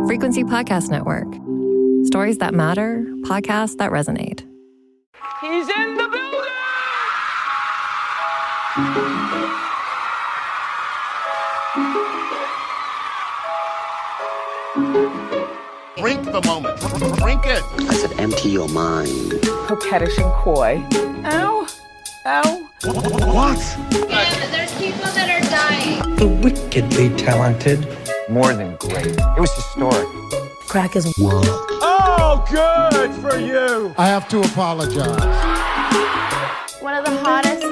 Frequency Podcast Network. Stories that matter, podcasts that resonate. He's in the building! Drink the moment. Drink it. I said, empty your mind. Coquettish and coy. Ow. Ow. What? And there's people that are dying. The wickedly talented. More than great. It was historic. Crack is Wow. Oh, good for you. I have to apologize. One of the hottest.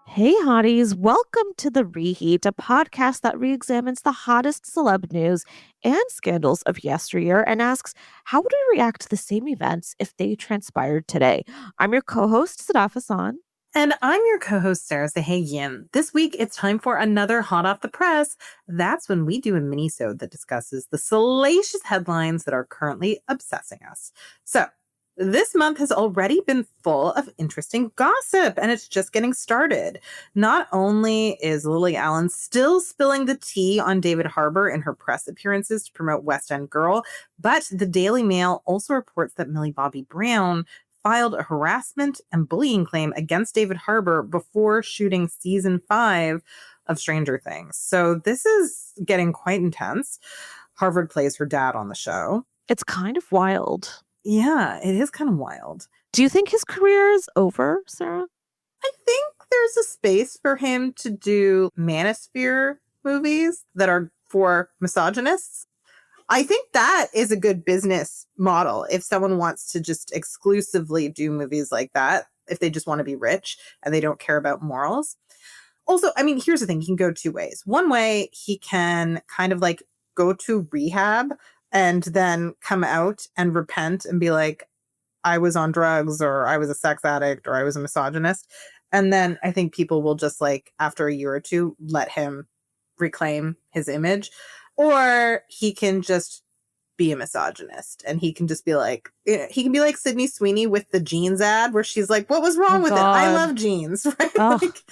Hey, hotties. Welcome to The Reheat, a podcast that re-examines the hottest celeb news and scandals of yesteryear and asks, how would we react to the same events if they transpired today? I'm your co-host, Sadaf Hassan. And I'm your co-host, Sarah Sahagian. This week, it's time for another Hot Off the Press. That's when we do a mini-sode that discusses the salacious headlines that are currently obsessing us. So, this month has already been full of interesting gossip, and it's just getting started. Not only is Lily Allen still spilling the tea on David Harbour in her press appearances to promote West End Girl, but the Daily Mail also reports that Millie Bobby Brown filed a harassment and bullying claim against David Harbour before shooting season 5 of Stranger Things. So this is getting quite intense. Harvard plays her dad on the show. It's kind of wild. Yeah, it is kind of wild. Do you think his career is over, Sarah? I think there's a space for him to do manosphere movies that are for misogynists. I think that is a good business model if someone wants to just exclusively do movies like that, if they just want to be rich and they don't care about morals. Also, I mean, here's the thing. He can go two ways. One way, he can kind of like go to rehab and then come out and repent and be like, I was on drugs, or I was a sex addict, or I was a misogynist. And then I think people will just like, after a year or two, let him reclaim his image. Or he can just be a misogynist and he can just be like, he can be like Sydney Sweeney with the jeans ad where she's like, what was wrong with it? I love jeans, right? Like,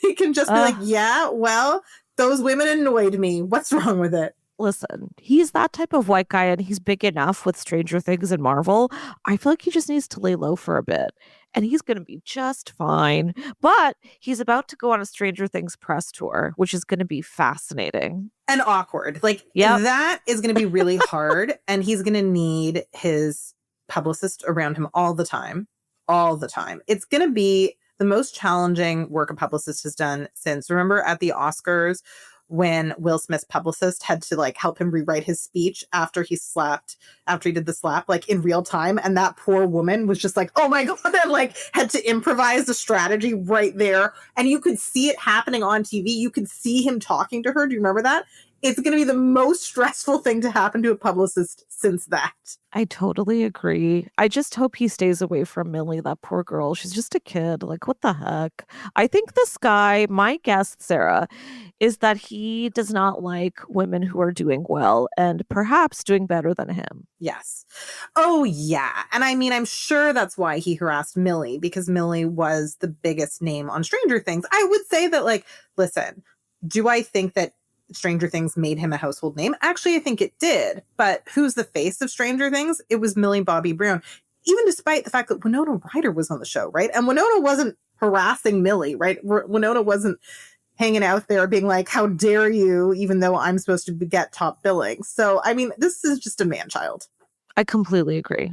he can just be like, yeah, well, those women annoyed me. What's wrong with it? Listen, he's that type of white guy and he's big enough with Stranger Things and Marvel. I feel like he just needs to lay low for a bit and he's going to be just fine. But he's about to go on a Stranger Things press tour, which is going to be fascinating. And awkward. Like, that is going to be really hard. And he's going to need his publicist around him all the time. All the time. It's going to be the most challenging work a publicist has done since, remember at the Oscars, when Will Smith's publicist had to like help him rewrite his speech after he did the slap, like in real time. And that poor woman was just like, oh my God, and like had to improvise the strategy right there. And you could see it happening on TV. You could see him talking to her. Do you remember that? It's going to be the most stressful thing to happen to a publicist since that. I totally agree. I just hope he stays away from Millie, that poor girl. She's just a kid. Like, what the heck? I think this guy, my guess, Sarah, is that he does not like women who are doing well and perhaps doing better than him. Yes. Oh, yeah. And I mean, I'm sure that's why he harassed Millie, because Millie was the biggest name on Stranger Things. I would say that, like, listen, do I think that Stranger Things made him a household name? Actually, I think it did. But who's the face of Stranger Things? It was Millie Bobby Brown. Even despite the fact that Winona Ryder was on the show, right? And Winona wasn't harassing Millie, right? Winona wasn't hanging out there being like, how dare you, even though I'm supposed to get top billing. So, I mean, this is just a man-child. I completely agree.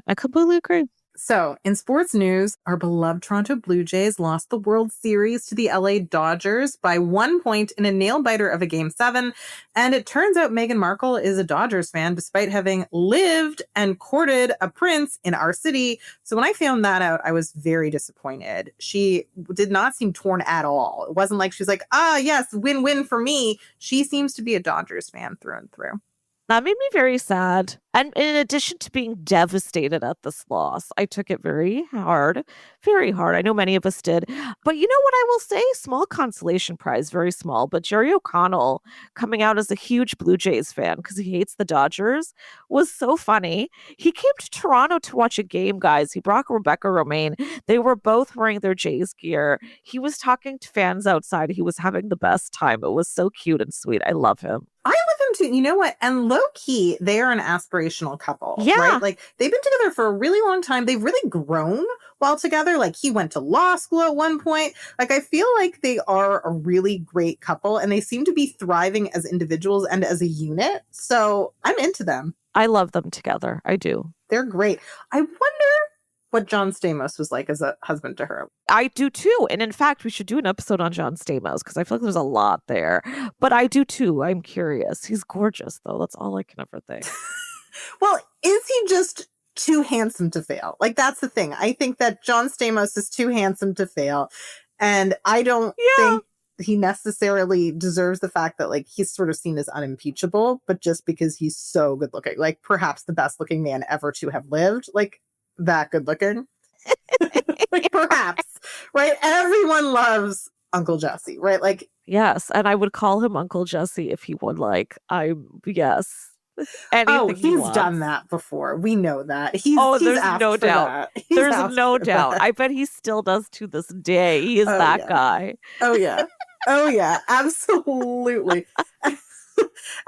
So, in sports news, our beloved Toronto Blue Jays lost the World Series to the LA Dodgers by 1 point in a nail-biter of a Game 7. And it turns out Meghan Markle is a Dodgers fan, despite having lived and courted a prince in our city. So when I found that out, I was very disappointed. She did not seem torn at all. It wasn't like she's like, yes, win-win for me. She seems to be a Dodgers fan through and through. That made me very sad. And in addition to being devastated at this loss, I took it very hard. I know many of us did. But you know what I will say? Small consolation prize, very small. But Jerry O'Connell coming out as a huge Blue Jays fan because he hates the Dodgers was so funny. He came to Toronto to watch a game, guys. He brought Rebecca Romaine. They were both wearing their Jays gear. He was talking to fans outside. He was having the best time. It was so cute and sweet. I love him. I love him too. You know what? And low key, they are an aspirational couple. Yeah. Right? Like they've been together for a really long time. They've really grown while together. Like he went to law school at one point. Like I feel like they are a really great couple and they seem to be thriving as individuals and as a unit. So I'm into them. I love them together. I do. They're great. I wonder what John Stamos was like as a husband to her. I do too. And in fact, we should do an episode on John Stamos because I feel like there's a lot there. But I do too. I'm curious. He's gorgeous, though. That's all I can ever think. Well, is he just too handsome to fail? Like, that's the thing. I think that John Stamos is too handsome to fail. And I don't think he necessarily deserves the fact that, like, he's sort of seen as unimpeachable, but just because he's so good looking, like, perhaps the best looking man ever to have lived. Like, that good looking. Like perhaps, right? Everyone loves Uncle Jesse, right? Like, yes, and I would call him Uncle Jesse if he would like. Yes. Anything he's done that before. We know that. He's there's asked no for doubt. that. He's There's asked no for doubt. that. I bet he still does to this day. He is that guy. Oh yeah. Oh yeah, absolutely.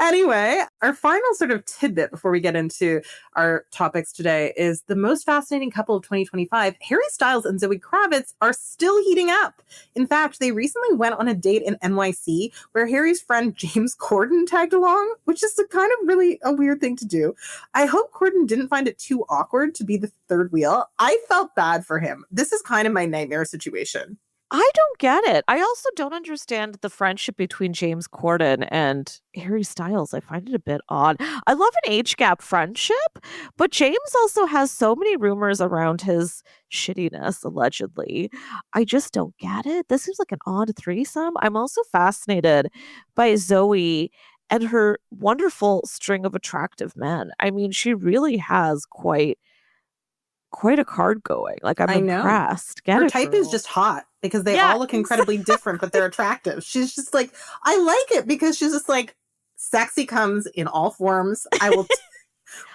Anyway, our final sort of tidbit before we get into our topics today is the most fascinating couple of 2025. Harry Styles and Zoe Kravitz are still heating up. In fact, they recently went on a date in NYC where Harry's friend James Corden tagged along, which is a kind of really a weird thing to do. I hope Corden didn't find it too awkward to be the third wheel. I felt bad for him. This is kind of my nightmare situation. I don't get it. I also don't understand the friendship between James Corden and Harry Styles. I find it a bit odd. I love an age gap friendship, but James also has so many rumors around his shittiness, allegedly. I just don't get it. This seems like an odd threesome. I'm also fascinated by Zoe and her wonderful string of attractive men. I mean, she really has quite a card going. Like, I'm impressed. Her type is just hot because they all look incredibly different, but they're attractive. She's just like, I like it because she's just like, sexy comes in all forms. I will,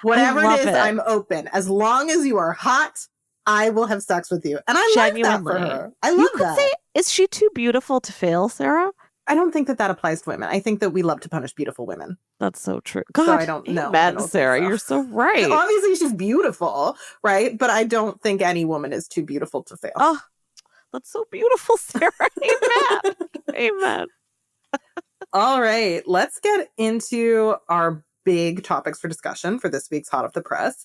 whatever it is, I'm open. As long as you are hot, I will have sex with you. And I like that for her. I love that. Say, is she too beautiful to fail, Sarah? I don't think that applies to women. I think that we love to punish beautiful women. That's so true. God, so I don't know. Amen, Sarah. You're so right. Obviously, she's beautiful, right? But I don't think any woman is too beautiful to fail. Oh, that's so beautiful, Sarah. Amen. Amen. All right. Let's get into our big topics for discussion for this week's Hot Off the Press.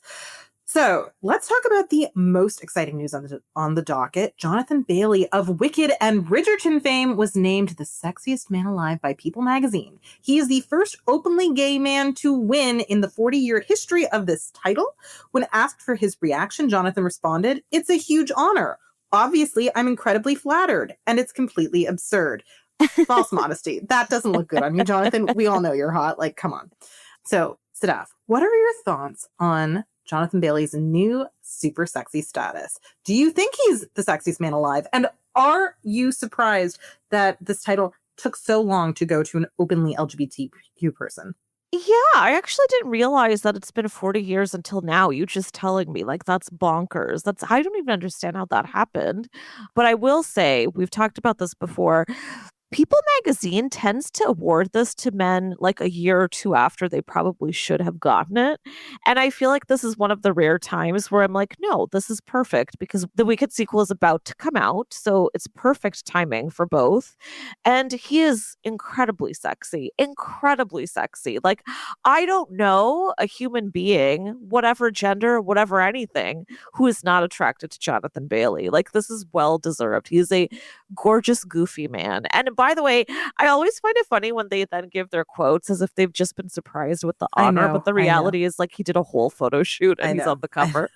So let's talk about the most exciting news on the docket. Jonathan Bailey of Wicked and Bridgerton fame was named the sexiest man alive by People magazine. He is the first openly gay man to win in the 40-year history of this title. When asked for his reaction, Jonathan responded, "It's a huge honor. Obviously, I'm incredibly flattered, and it's completely absurd." False modesty. That doesn't look good on you, Jonathan. We all know you're hot. Like, come on. So, Sadaf, what are your thoughts on Jonathan Bailey's new super sexy status? Do you think he's the sexiest man alive? And are you surprised that this title took so long to go to an openly LGBTQ person? Yeah, I actually didn't realize that it's been 40 years until now. You just telling me, like, that's bonkers. I don't even understand how that happened. But I will say, we've talked about this before. People magazine tends to award this to men like a year or two after they probably should have gotten it. And I feel like this is one of the rare times where I'm like, no, this is perfect because the Wicked sequel is about to come out. So it's perfect timing for both. And he is incredibly sexy, incredibly sexy. Like, I don't know a human being, whatever gender, whatever anything, who is not attracted to Jonathan Bailey. Like, this is well deserved. He's a gorgeous, goofy man. And by the way, I always find it funny when they then give their quotes as if they've just been surprised with the honor. But the reality is, like, he did a whole photo shoot and he's on the cover.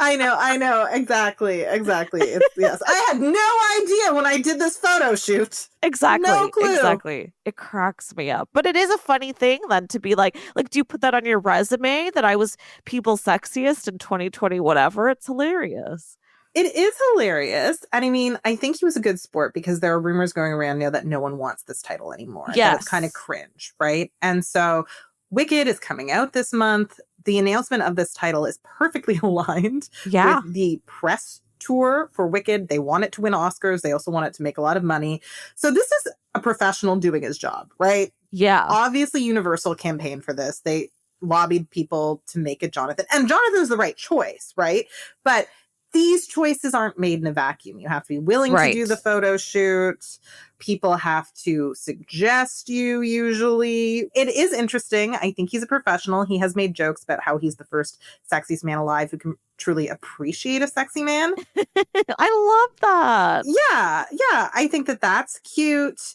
I know. Exactly. Yes. I had no idea when I did this photo shoot. Exactly. No clue. Exactly. It cracks me up. But it is a funny thing then to be like, do you put that on your resume that I was People's Sexiest in 2020, whatever? It's hilarious. It is hilarious. And I mean, I think he was a good sport because there are rumors going around now that no one wants this title anymore. Yes. It's kind of cringe, right? And so Wicked is coming out this month. The announcement of this title is perfectly aligned with the press tour for Wicked. They want it to win Oscars. They also want it to make a lot of money. So this is a professional doing his job, right? Yeah. Obviously, Universal campaigned for this. They lobbied people to make it Jonathan. And Jonathan's the right choice, right? But these choices aren't made in a vacuum. You have to be willing to do the photo shoot. People have to suggest you usually. It is interesting. I think he's a professional. He has made jokes about how he's the first sexiest man alive who can truly appreciate a sexy man. I love that. Yeah. I think that that's cute.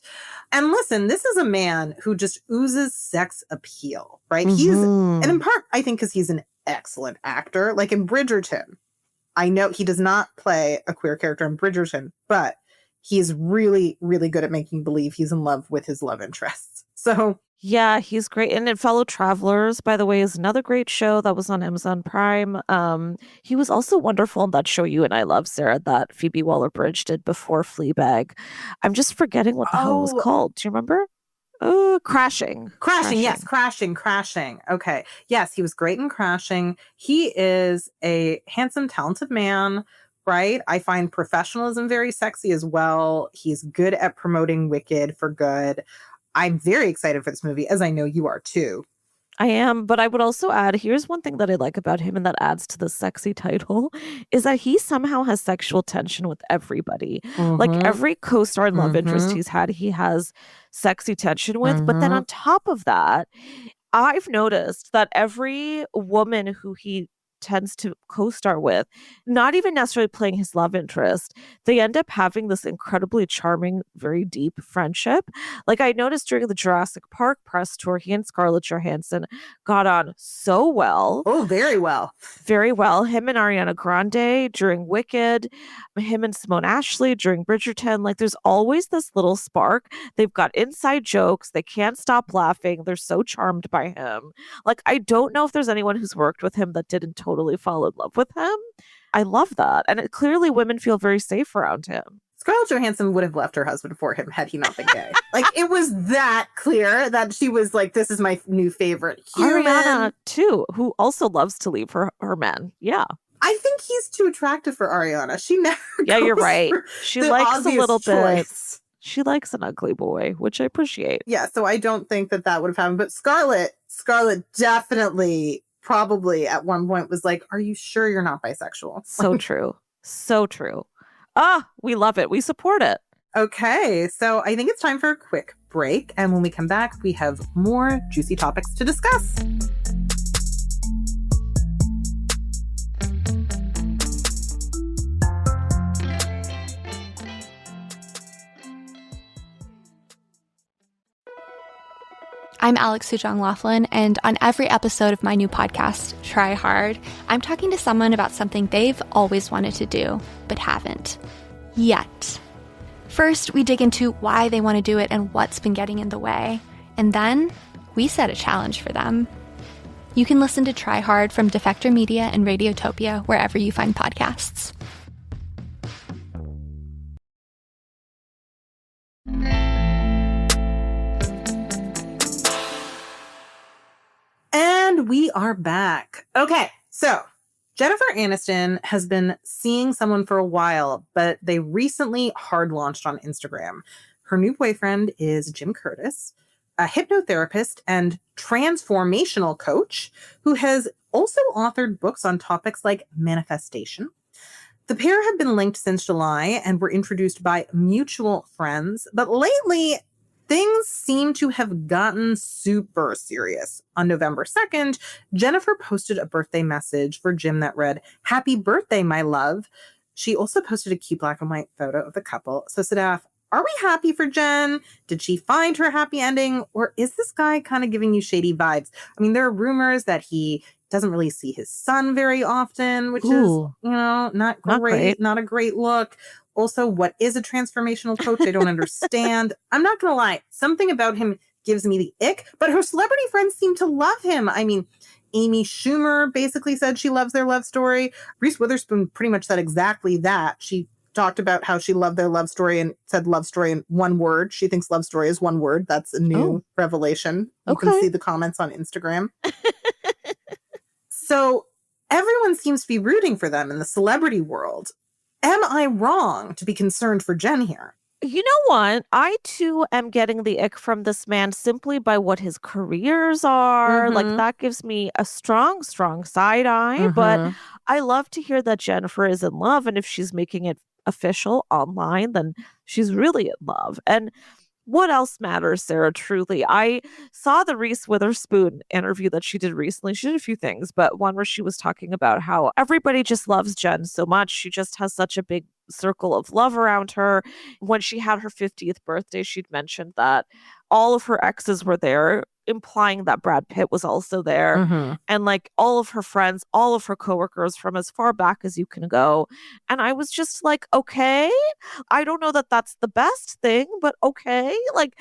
And listen, this is a man who just oozes sex appeal, right? And in part, I think because he's an excellent actor. Like in Bridgerton, I know he does not play a queer character in Bridgerton, but he's really, really good at making you believe he's in love with his love interests. So yeah, he's great. And Fellow Travelers, by the way, is another great show that was on Amazon Prime. He was also wonderful in that show You and I Love, Sarah, that Phoebe Waller-Bridge did before Fleabag. I'm just forgetting what the hell it was called. Do you remember? Crashing. Yes. Crashing. Okay. Yes, he was great in Crashing. He is a handsome, talented man, right? I find professionalism very sexy as well. He's good at promoting Wicked for good. I'm very excited for this movie, as I know you are too. I am, but I would also add, here's one thing that I like about him and that adds to the sexy title, is that he somehow has sexual tension with everybody. Like every co-star and love interest he's had, he has sexy tension with. But then on top of that, I've noticed that every woman who he tends to co-star with, not even necessarily playing his love interest, they end up having this incredibly charming, very deep friendship. Like I noticed during the Jurassic Park press tour, he and Scarlett Johansson got on so well. Oh, very well. Very well. Him and Ariana Grande during Wicked, him and Simone Ashley during Bridgerton. Like there's always this little spark. They've got inside jokes. They can't stop laughing. They're so charmed by him. Like I don't know if there's anyone who's worked with him that didn't totally fall in love with him. I love that. And clearly women feel very safe around him. Scarlett Johansson would have left her husband for him had he not been gay. Like it was that clear that she was like, this is my new favorite human. Ariana too, who also loves to leave her men. Yeah. I think he's too attractive for Ariana. She never you're right. She likes a little choice. bit. She likes an ugly boy, which I appreciate. Yeah, so I don't think that would have happened. But Scarlett definitely probably at one point was like, are you sure you're not bisexual? So true. So true. We love it. We support it. Okay, so I think it's time for a quick break. And when we come back, we have more juicy topics to discuss. I'm Alex Sujong Laughlin, and on every episode of my new podcast, Try Hard, I'm talking to someone about something they've always wanted to do, but haven't. Yet. First, we dig into why they want to do it and what's been getting in the way. And then, we set a challenge for them. You can listen to Try Hard from Defector Media and Radiotopia wherever you find podcasts. And we are back. Okay, so Jennifer Aniston has been seeing someone for a while, but they recently hard launched on Instagram. Her new boyfriend is Jim Curtis, a hypnotherapist and transformational coach who has also authored books on topics like manifestation. The pair have been linked since July and were introduced by mutual friends, but lately things seem to have gotten super serious. On November 2nd, Jennifer posted a birthday message for Jim that read, "Happy birthday, my love." She also posted a cute black and white photo of the couple. So Sadaf, are we happy for Jen? Did she find her happy ending? Or is this guy kind of giving you shady vibes? I mean, there are rumors that he doesn't really see his son very often, which is, not great. Not a great look. Also, what is a transformational coach? I don't understand. I'm not going to lie. Something about him gives me the ick, but her celebrity friends seem to love him. I mean, Amy Schumer basically said she loves their love story. Reese Witherspoon pretty much said exactly that. She talked about how she loved their love story and said love story in one word. She thinks love story is one word. That's a new revelation. You can see the comments on Instagram. So everyone seems to be rooting for them in the celebrity world. Am I wrong to be concerned for Jen here? You know what? I too am getting the ick from this man simply by what his careers are. Like that gives me a strong, strong side eye. But I love to hear that Jennifer is in love. And if she's making it official online, then she's really in love. And what else matters, Sarah? Truly, I saw the Reese Witherspoon interview that she did recently. She did a few things, but one where she was talking about how everybody just loves Jen so much. She just has such a big circle of love around her. When she had her 50th birthday, she'd mentioned that all of her exes were there, implying that Brad Pitt was also there. And like all of her friends, all of her coworkers from as far back as you can go. And I was just like, okay, I don't know that that's the best thing, but okay, like,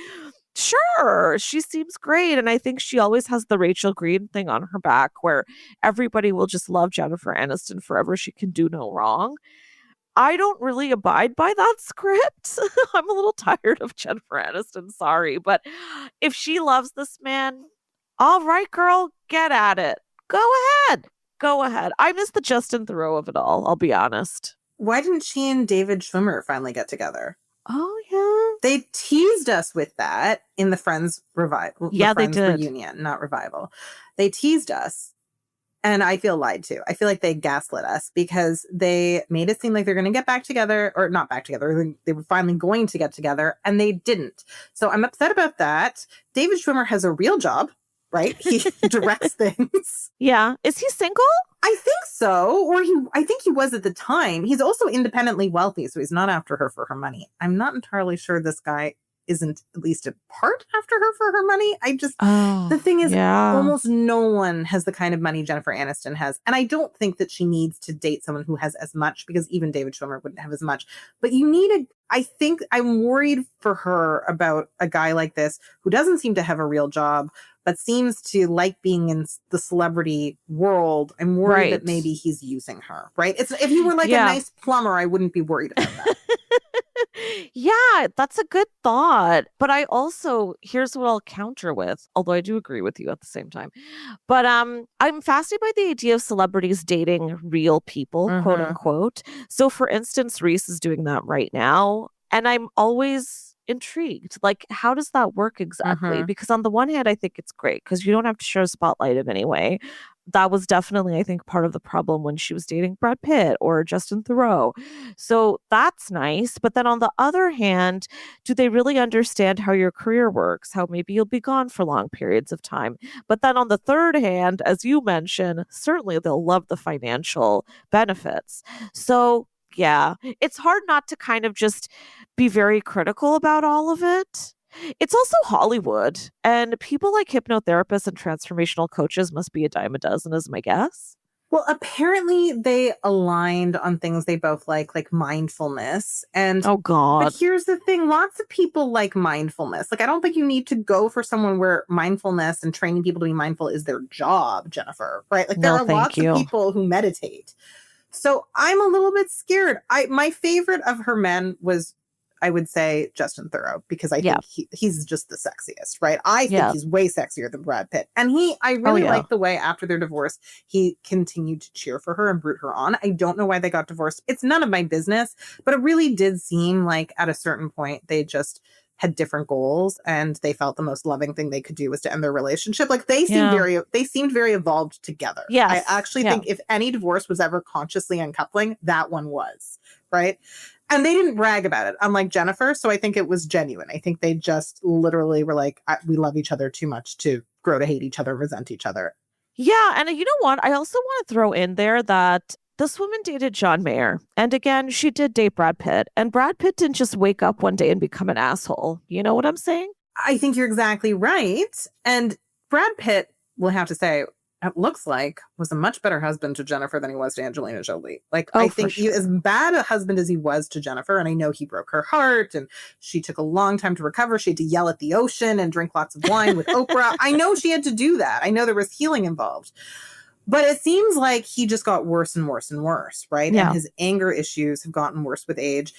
sure, she seems great. And I think she always has the Rachel Green thing on her back where everybody will just love Jennifer Aniston forever. She can do no wrong. I don't really abide by that script. I'm a little tired of Jennifer Aniston, sorry. But if she loves this man, all right, girl, get at it. Go ahead. Go ahead. I miss the Justin Theroux of it all, I'll be honest. Why didn't she and David Schwimmer finally get together? Oh, yeah. They teased us with that in the Friends revival. Yeah, the Friends they did. Reunion, not revival. They teased us. And I feel lied to. I feel like they gaslit us because they made it seem like they're going to get back together, or not back together. They were finally going to get together, and they didn't. So I'm upset about that. David Schwimmer has a real job, right? He directs things. Yeah. Is he single? I think so. Or I think he was at the time. He's also independently wealthy, so he's not after her for her money. I'm not entirely sure this guy isn't at least a part after her for her money. The thing is, almost no one has the kind of money Jennifer Aniston has. And I don't think that she needs to date someone who has as much, because even David Schwimmer wouldn't have as much. But I think I'm worried for her about a guy like this who doesn't seem to have a real job, but seems to like being in the celebrity world. I'm worried that maybe he's using her, right? If you were like a nice plumber, I wouldn't be worried about that. Yeah, that's a good thought. But I also, here's what I'll counter with, although I do agree with you at the same time. But I'm fascinated by the idea of celebrities dating real people, quote unquote. So for instance, Reese is doing that right now. And I'm always intrigued. Like, how does that work exactly? Because on the one hand, I think it's great because you don't have to share a spotlight in any way. That was definitely, I think, part of the problem when she was dating Brad Pitt or Justin Theroux. So that's nice. But then on the other hand, do they really understand how your career works? How maybe you'll be gone for long periods of time. But then on the third hand, as you mentioned, certainly they'll love the financial benefits. So yeah, it's hard not to kind of just be very critical about all of it. It's also Hollywood, and people like hypnotherapists and transformational coaches must be a dime a dozen, is my guess. Well, apparently they aligned on things they both like mindfulness. And oh God. But here's the thing, lots of people like mindfulness. Like, I don't think you need to go for someone where mindfulness and training people to be mindful is their job, Jennifer, right? Like, there are lots of people who meditate. So I'm a little bit scared. My favorite of her men was, I would say, Justin Theroux, because I think he's just the sexiest, right? I think he's way sexier than Brad Pitt. And I really like the way after their divorce, he continued to cheer for her and root her on. I don't know why they got divorced. It's none of my business, but it really did seem like at a certain point, they just had different goals and they felt the most loving thing they could do was to end their relationship. Like they seemed very evolved together. Yes. I actually think if any divorce was ever consciously uncoupling, that one was, right? And they didn't brag about it, unlike Jennifer. So I think it was genuine. I think they just literally were like, we love each other too much to grow to hate each other, resent each other. Yeah. And you know what? I also want to throw in there that this woman dated John Mayer. And again, she did date Brad Pitt. And Brad Pitt didn't just wake up one day and become an asshole. You know what I'm saying? I think you're exactly right. And Brad Pitt, we'll have to say, it looks like, was a much better husband to Jennifer than he was to Angelina Jolie. Like, I think he, as bad a husband as he was to Jennifer, and I know he broke her heart, and she took a long time to recover. She had to yell at the ocean and drink lots of wine with Oprah. I know she had to do that. I know there was healing involved. But it seems like he just got worse and worse and worse, right? Yeah. And his anger issues have gotten worse with age.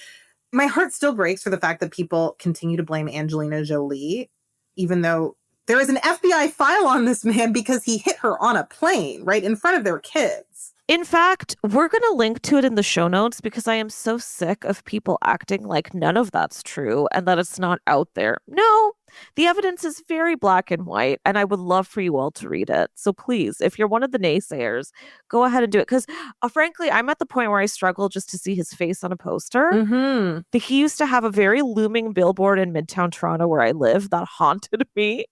My heart still breaks for the fact that people continue to blame Angelina Jolie, even though there is an FBI file on this man because he hit her on a plane, right, in front of their kids. In fact, we're going to link to it in the show notes because I am so sick of people acting like none of that's true and that it's not out there. No, the evidence is very black and white, and I would love for you all to read it. So please, if you're one of the naysayers, go ahead and do it. Because frankly, I'm at the point where I struggle just to see his face on a poster. Mm-hmm. He used to have a very looming billboard in Midtown Toronto where I live that haunted me.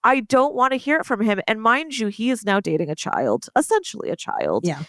I don't want to hear it from him. And mind you, he is now dating a child, essentially a child. Yeah.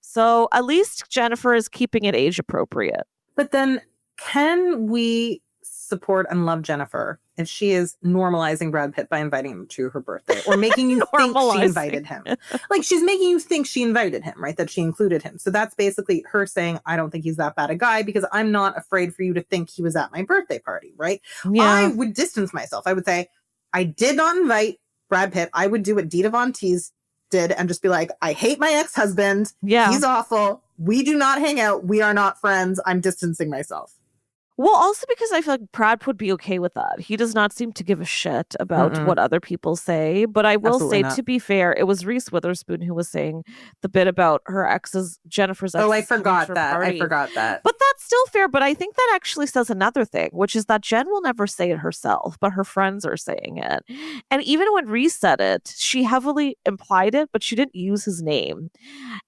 So at least Jennifer is keeping it age appropriate. But then can we support and love Jennifer if she is normalizing Brad Pitt by inviting him to her birthday or making you think she invited him? Like, she's making you think she invited him, right? That she included him. So that's basically her saying, I don't think he's that bad a guy because I'm not afraid for you to think he was at my birthday party, right? Yeah. I would distance myself. I would say, I did not invite Brad Pitt. I would do what Dita Von Teese did and just be like, I hate my ex-husband. Yeah. He's awful. We do not hang out. We are not friends. I'm distancing myself. Well, also because I feel like Brad would be okay with that. He does not seem to give a shit about what other people say. But I will say, to be fair, it was Reese Witherspoon who was saying the bit about her ex's, Jennifer's ex. Oh, I forgot that. I forgot that. But that's still fair. But I think that actually says another thing, which is that Jen will never say it herself, but her friends are saying it. And even when Reese said it, she heavily implied it, but she didn't use his name.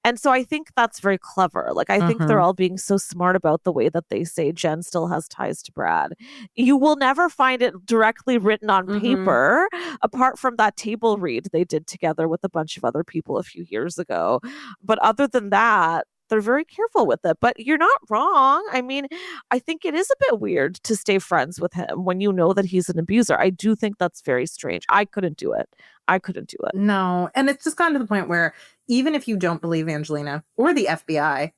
And so I think that's very clever. Like, I think they're all being so smart about the way that they say Jen still has ties to Brad. You will never find it directly written on paper, apart from that table read they did together with a bunch of other people a few years ago. But other than that, they're very careful with it. But you're not wrong. I mean, I think it is a bit weird to stay friends with him when you know that he's an abuser. I do think that's very strange. I couldn't do it. No. And it's just gotten to the point where even if you don't believe Angelina or the FBI,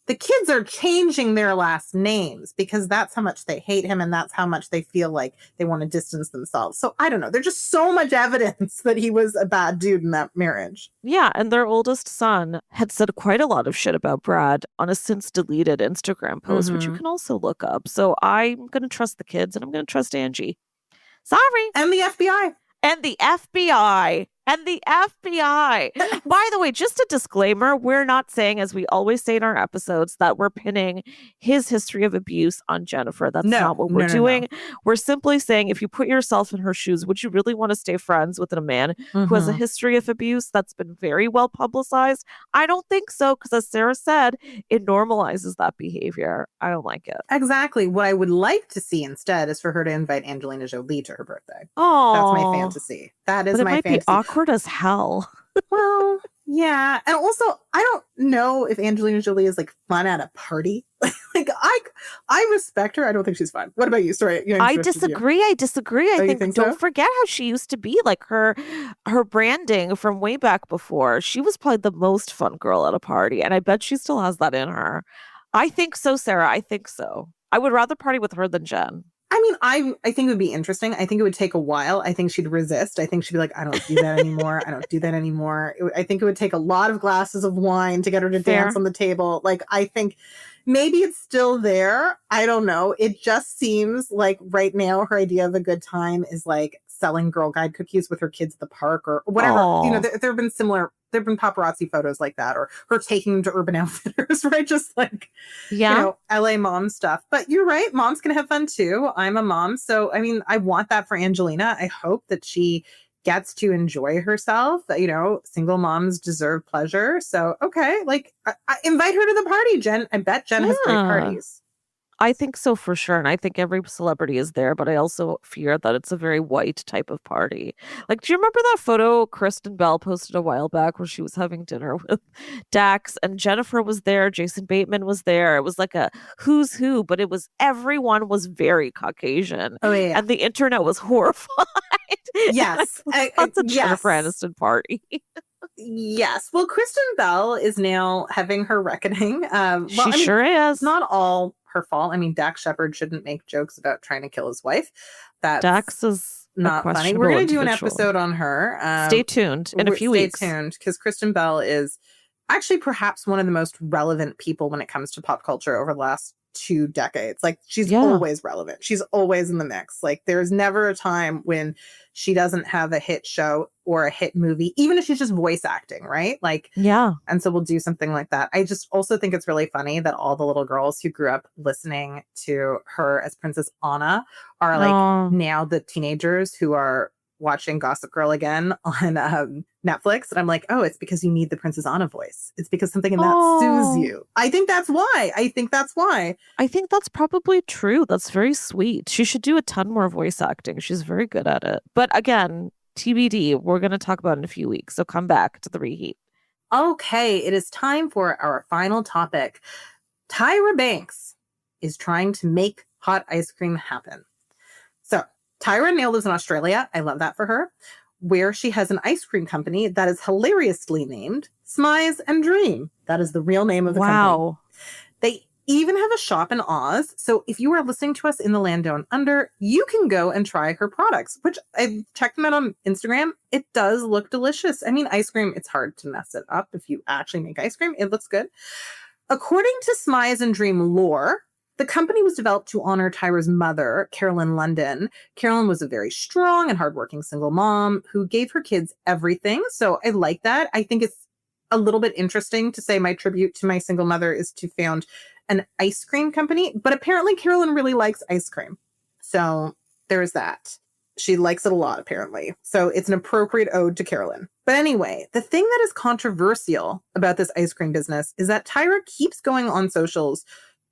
the kids are changing their last names because that's how much they hate him and that's how much they feel like they want to distance themselves. So I don't know. There's just so much evidence that he was a bad dude in that marriage. Yeah, and their oldest son had said quite a lot of shit about Brad on a since deleted Instagram post, which you can also look up. So I'm going to trust the kids and I'm going to trust Angie. Sorry. And the FBI. And the FBI. And the FBI. By the way, just a disclaimer, we're not saying, as we always say in our episodes, that we're pinning his history of abuse on Jennifer. That's not what we're doing. No. We're simply saying, if you put yourself in her shoes, would you really want to stay friends with a man who has a history of abuse that's been very well publicized? I don't think so, because as Sarah said, it normalizes that behavior. I don't like it. Exactly. What I would like to see instead is for her to invite Angelina Jolie to her birthday. Oh, that's my fantasy. That is my fantasy. It might be awkward as hell. Well, yeah. And also, I don't know if Angelina Jolie is like fun at a party. Like, I respect her. I don't think she's fun. What about you? Sorry. I disagree. I think don't forget how she used to be. Like her branding from way back before. She was probably the most fun girl at a party. And I bet she still has that in her. I think so, Sarah. I think so. I would rather party with her than Jen. I mean, I think it would be interesting. I think it would take a while. I think she'd resist. I think she'd be like, I don't do that anymore. I don't do that anymore. I think it would take a lot of glasses of wine to get her to dance on the table. Like, I think maybe it's still there. I don't know. It just seems like right now her idea of a good time is like selling Girl Guide cookies with her kids at the park or whatever. Aww. You know, there have been paparazzi photos like that, or her taking them to Urban Outfitters, right? Just like, LA mom stuff. But you're right. Moms can have fun too. I'm a mom. So, I mean, I want that for Angelina. I hope that she gets to enjoy herself. You know, single moms deserve pleasure. So, okay, like I invite her to the party, Jen. I bet Jen has great parties. I think so for sure. And I think every celebrity is there, but I also fear that it's a very white type of party. Like, do you remember that photo Kristen Bell posted a while back where she was having dinner with Dax and Jennifer was there, Jason Bateman was there. It was like a who's who, but everyone was very Caucasian. Oh, yeah. And the internet was horrified. Yes. That's a Jennifer Aniston party. Yes. Well, Kristen Bell is now having her reckoning. She sure is. Not all her fault. I mean, Dax Shepard shouldn't make jokes about trying to kill his wife. That's Dax is not funny. We're going to do an episode on her. Stay tuned in a few weeks. Stay tuned, because Kristen Bell is actually perhaps one of the most relevant people when it comes to pop culture over the last 2 decades. Like she's always relevant. She's always in the mix. Like there's never a time when she doesn't have a hit show or a hit movie, even if she's just voice acting, right? Like, and so we'll do something like that. I just also think it's really funny that all the little girls who grew up listening to her as Princess Anna are like now the teenagers who are watching Gossip Girl again on Netflix. And I'm like, oh, it's because you need the Princess Anna voice. It's because something in that soothes you. I think that's why. I think that's probably true. That's very sweet. She should do a ton more voice acting. She's very good at it. But again, TBD, we're going to talk about it in a few weeks. So come back to the reheat. Okay, it is time for our final topic. Tyra Banks is trying to make hot ice cream happen. So Tyra now lives in Australia. I love that for her, where she has an ice cream company that is hilariously named Smize and Dream. That is the real name of the company. They even have a shop in Oz. So if you are listening to us in the land down under, you can go and try her products, which I checked them out on Instagram. It does look delicious. I mean, ice cream, it's hard to mess it up if you actually make ice cream. It looks good. According to Smize and Dream lore, the company was developed to honor Tyra's mother, Carolyn London. Carolyn was a very strong and hardworking single mom who gave her kids everything. So I like that. I think it's a little bit interesting to say my tribute to my single mother is to found an ice cream company. But apparently Carolyn really likes ice cream. So there's that. She likes it a lot, apparently. So it's an appropriate ode to Carolyn. But anyway, the thing that is controversial about this ice cream business is that Tyra keeps going on socials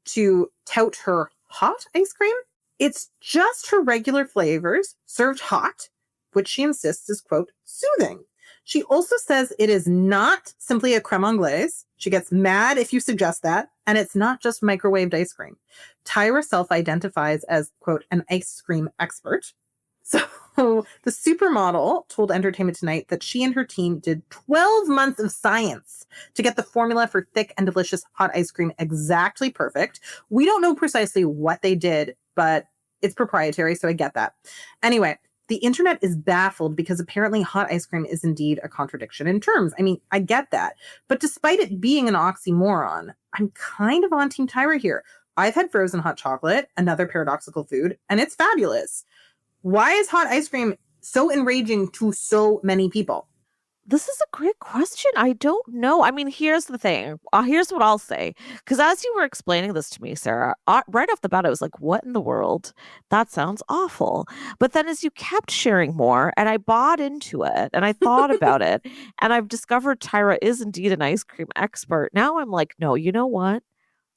to tout her hot ice cream. It's just her regular flavors served hot, which she insists is, quote, soothing. She also says it is not simply a creme anglaise. She gets mad if you suggest that. And it's not just microwaved ice cream. Tyra self-identifies as, quote, an ice cream expert. So the supermodel told Entertainment Tonight that she and her team did 12 months of science to get the formula for thick and delicious hot ice cream exactly perfect. We don't know precisely what they did, but it's proprietary, so I get that. Anyway, the internet is baffled because apparently hot ice cream is indeed a contradiction in terms. I mean, I get that. But despite it being an oxymoron, I'm kind of on Team Tyra here. I've had frozen hot chocolate, another paradoxical food, and it's fabulous. Why is hot ice cream so enraging to so many people? This is a great question. I don't know. I mean, here's the thing. Here's what I'll say. Because as you were explaining this to me, Sarah, right off the bat, I was like, what in the world? That sounds awful. But then as you kept sharing more, and I bought into it, and I thought about it, and I've discovered Tyra is indeed an ice cream expert. Now I'm like, no, you know what?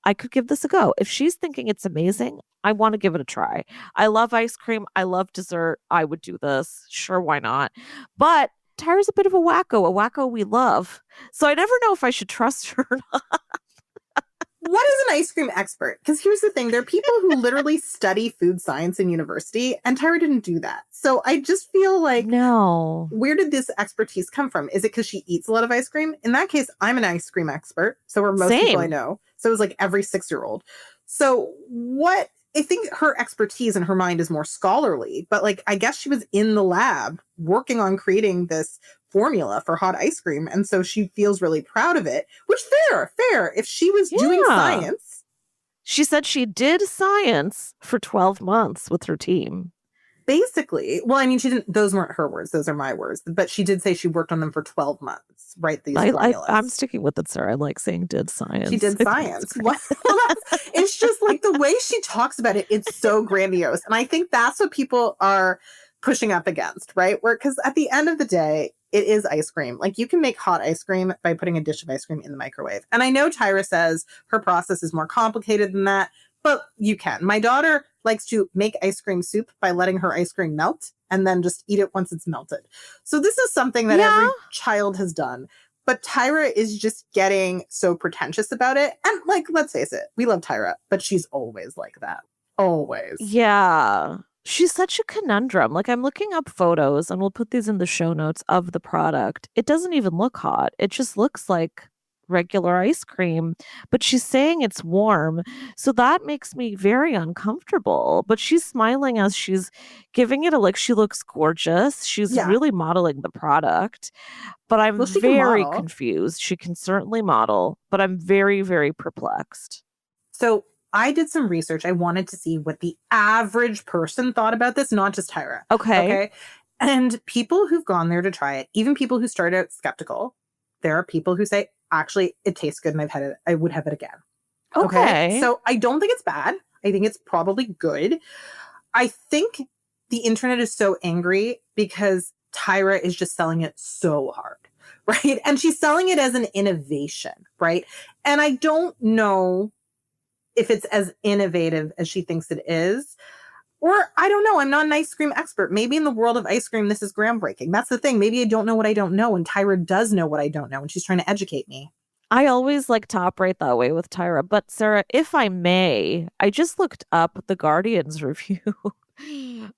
I could give this a go. If she's thinking it's amazing, I want to give it a try. I love ice cream. I love dessert. I would do this. Sure, why not? But Tyra's a bit of a wacko we love. So I never know if I should trust her or not. What is an ice cream expert? Because here's the thing. There are people who literally study food science in university, and Tyra didn't do that. So I just feel like, no. Where did this expertise come from? Is it because she eats a lot of ice cream? In that case, I'm an ice cream expert. So are most people I know. So it was like every 6-year-old. So what? I think her expertise in her mind is more scholarly, but like, I guess she was in the lab working on creating this formula for hot ice cream. And so she feels really proud of it, which fair. If she was doing science. She said she did science for 12 months with her team. Basically. Well, I mean, she didn't, those weren't her words. Those are my words. But she did say she worked on them for 12 months, right? These formulas. I'm sticking with it, sir. I like saying did science. She did science. It's just like the way she talks about it, it's so grandiose. And I think that's what people are pushing up against, right? Because at the end of the day, it is ice cream. Like you can make hot ice cream by putting a dish of ice cream in the microwave. And I know Tyra says her process is more complicated than that, but you can. My daughter likes to make ice cream soup by letting her ice cream melt and then just eat it once it's melted. So this is something that every child has done. But Tyra is just getting so pretentious about it. And like, let's face it, we love Tyra, but she's always like that. Always. Yeah. She's such a conundrum. Like I'm looking up photos and we'll put these in the show notes of the product. It doesn't even look hot. It just looks like regular ice cream, but she's saying it's warm. So that makes me very uncomfortable, but she's smiling as she's giving it she looks gorgeous. She's really modeling the product, but I'm very confused. She can certainly model, but I'm very, very perplexed. So I did some research. I wanted to see what the average person thought about this, not just Tyra. Okay. And people who've gone there to try it, even people who started out skeptical, there are people who say, actually, it tastes good and I would have it again. Okay. So I don't think it's bad. I think it's probably good. I think the internet is so angry because Tyra is just selling it so hard, right? And she's selling it as an innovation, right? And I don't know if it's as innovative as she thinks it is. Or I don't know. I'm not an ice cream expert. Maybe in the world of ice cream, this is groundbreaking. That's the thing. Maybe I don't know what I don't know. And Tyra does know what I don't know. And she's trying to educate me. I always like to operate that way with Tyra. But Sarah, if I may, I just looked up the Guardian's review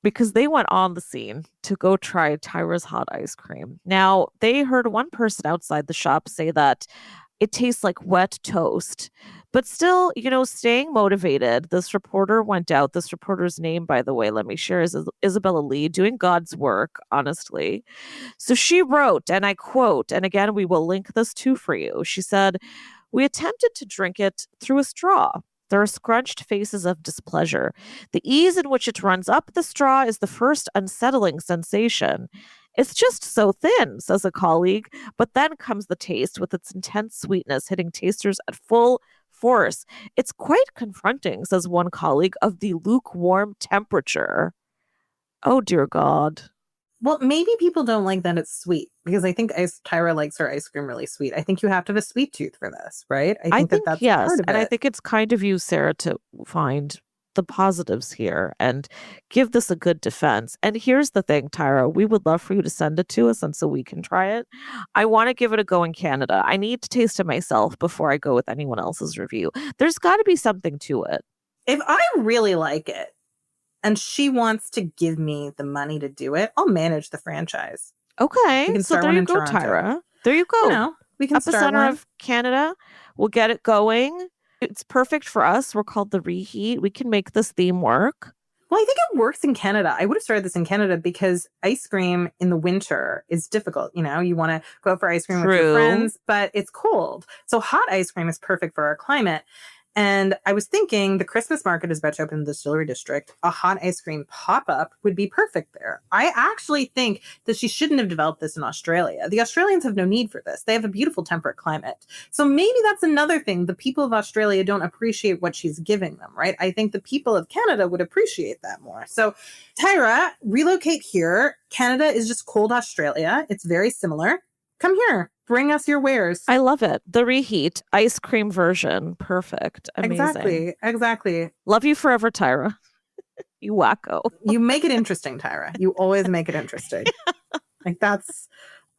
because they went on the scene to go try Tyra's hot ice cream. Now, they heard one person outside the shop say that it tastes like wet toast. But still, staying motivated. This reporter went out. This reporter's name, by the way, let me share, is Isabella Lee, doing God's work, honestly. So she wrote, and I quote, and again, we will link this too for you. She said, "We attempted to drink it through a straw. There are scrunched faces of displeasure. The ease in which it runs up the straw is the first unsettling sensation. It's just so thin," says a colleague, but then comes the taste with its intense sweetness hitting tasters at full force. "It's quite confronting," says one colleague, "of the lukewarm temperature." Oh, dear God. Well, maybe people don't like that it's sweet because I think Tyra likes her ice cream really sweet. I think you have to have a sweet tooth for this, right? I think that's yes, part of and it. I think it's kind of you, Sarah, to find the positives here and give this a good defense. And here's the thing, Tyra, we would love for you to send it to us and so we can try it. I want to give it a go in Canada. I need to taste it myself before I go with anyone else's review. There's got to be something to it. If I really like it and she wants to give me the money to do it, I'll manage the franchise. Okay, so there you go, Tyra. There you go. We can start Epicenter one. of Canada. We'll get it going. It's perfect for us. We're called The Reheat. We can make this theme work. Well, I think it works in Canada. I would have started this in Canada because ice cream in the winter is difficult. You want to go out for ice cream with your friends, but it's cold. So hot ice cream is perfect for our climate. And I was thinking the Christmas market is about to open in the Distillery District. A hot ice cream pop-up would be perfect there. I actually think that she shouldn't have developed this in Australia. The Australians have no need for this. They have a beautiful temperate climate. So maybe that's another thing. The people of Australia don't appreciate what she's giving them, right? I think the people of Canada would appreciate that more. So Tyra, relocate here. Canada is just cold Australia. It's very similar. Come here. Bring us your wares. I love it. The Reheat ice cream version. Perfect. Amazing. Exactly. Love you forever, Tyra. You wacko. You make it interesting, Tyra. You always make it interesting. Like that's,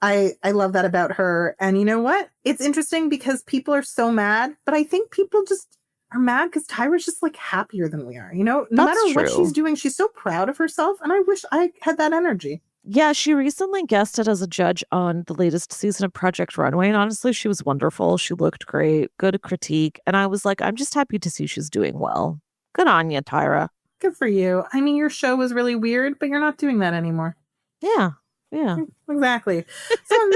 I love that about her. And you know what? It's interesting because people are so mad, but I think people just are mad because Tyra's just like happier than we are. No matter what she's doing, she's so proud of herself. And I wish I had that energy. Yeah, she recently guested as a judge on the latest season of Project Runway. And honestly, she was wonderful. She looked great. Good critique. And I was like, I'm just happy to see she's doing well. Good on you, Tyra. Good for you. I mean, your show was really weird, but you're not doing that anymore. Yeah. Exactly. So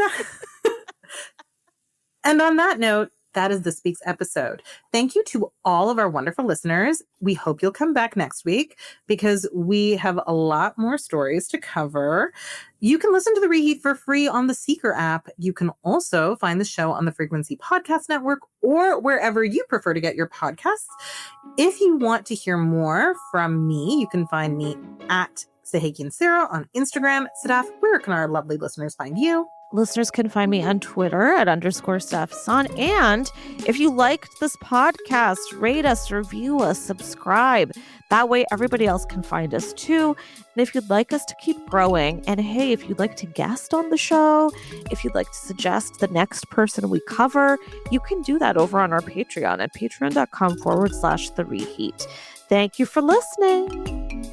and on that note, that is this week's episode. Thank you to all of our wonderful listeners. We hope you'll come back next week because we have a lot more stories to cover. You can listen to The Reheat for free on the Seeker app. You can also find the show on the Frequency Podcast Network or wherever you prefer to get your podcasts. If you want to hear more from me, you can find me at Sahakian Sarah on Instagram. Sadaf, where can our lovely listeners find you? Listeners can find me on Twitter at _StaffSon. And if you liked this podcast, rate us, review us, subscribe. That way everybody else can find us too. And if you'd like us to keep growing, and hey, if you'd like to guest on the show, if you'd like to suggest the next person we cover, you can do that over on our Patreon at patreon.com/The Reheat. Thank you for listening.